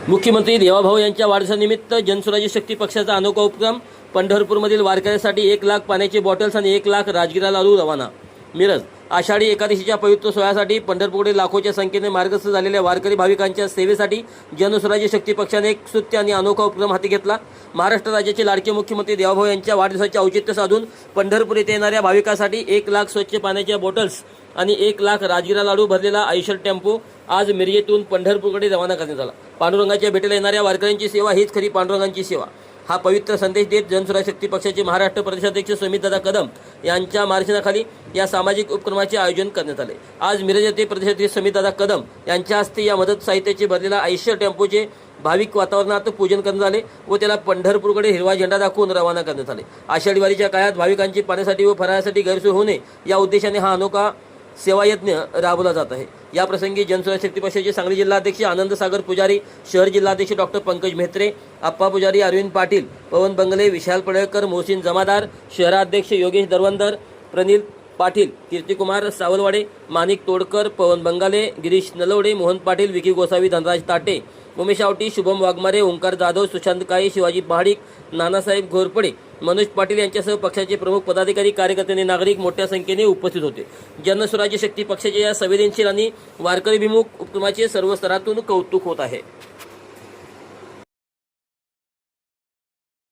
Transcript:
मुख्यमंत्री देवाभाऊ यांच्या वाढदिवसानिमित्त जनसुराज्य शक्ती पक्षाचा अनोखा उपक्रम। पंढरपूरमधील वारकऱ्यांसाठी 1 लाख पाण्याचे बॉटल्स आणि 1 लाख राजगिरा लाडू रवाना। मिरज आषाढी एकादशीच्या पवित्र सोहळ्यासाठी पंढरपूरकडे लाखोच्या संख्येने मार्गस्थ झालेल्या वारकरी भाविकांच्या सेवेसाठी जनसुराज्य शक्ती पक्षाने एक स्तुत्य आणि अनोखा उपक्रम हाती घेतला। महाराष्ट्र राज्याचे लाडके मुख्यमंत्री देवाभाऊ यांच्या वाढदिवसाचे औचित्य साधून पंढरपूर येथे येणाऱ्या भाविकांसाठी 1 लाख स्वच्छ पाण्याच्या बॉटल्स आणि 1 लाख राजगिरा लाडू भरलेला आयशर टेम्पो आज मिरजेतून पंढरपूरकडे रवाना करण्यात आला। पांडुरंगाच्या भेटीला येणाऱ्या वारकऱ्यांची सेवा हीच खरी पांडुरंगाची सेवा। हा पवित्र संदेश देत जनसुराज्य शक्ती पक्षाचे महाराष्ट्र प्रदेशाध्यक्ष सुमितदादा कदम यांच्या मार्गदर्शनाखाली या सामाजिक उपक्रमाचे आयोजन करण्यात आले। आज मिरज येथे प्रदेशाध्यक्ष सुमितदादा कदम यांच्या हस्ते या मदत साहित्याचे भरलेला आयशर टेम्पोचे भाविक वातावरणात पूजन करण्यात आले व त्याला पंढरपूरकडे हिरवा झेंडा दाखवून रवाना करण्यात आले। आषाढी वारीच्या काळात भाविकांची पाण्यासाठी व फराळासाठी गैरसोय होऊ नये या उद्देशाने हा अनोखा सेवायज्ञ राबवला जात आहे। या प्रसंगी जनसुराज्य शक्ती पक्षाचे सांगली जिल्हाध्यक्ष आनंद सागर पुजारी, शहर जिल्हाध्यक्ष डॉक्टर पंकज म्हेत्रे, अप्पा पुजारी, अरविंद पाटील, पवन बंगले, विशाल पडळकर, मोहसिन जमादार, शहराध्यक्ष योगेश दरवंदर, प्रनिल पाटील, कीर्तिकुमार सावलवाडे, माणिक तोडकर, पवन बंगाले, गिरीश नलवडे, मोहन पाटील, विकी गोसावी, धनराज ताटे, उमेश आवटी, शुभम वाघमारे, ओंकार जाधव, सुशांत काळे, शिवाजी पहाडिक, नानासाहेब घोरपडे, मनोज पाटील यांच्यासह पक्षाचे प्रमुख पदाधिकारी, कार्यकर्ते आणि नागरिक मोठ्या संख्येने उपस्थित होते। जनसुराज्य शक्ती पक्षाच्या या संवेदनशील आणि वारकरीभिमुख उपक्रमाचे सर्व स्तरातून कौतुक होत आहे।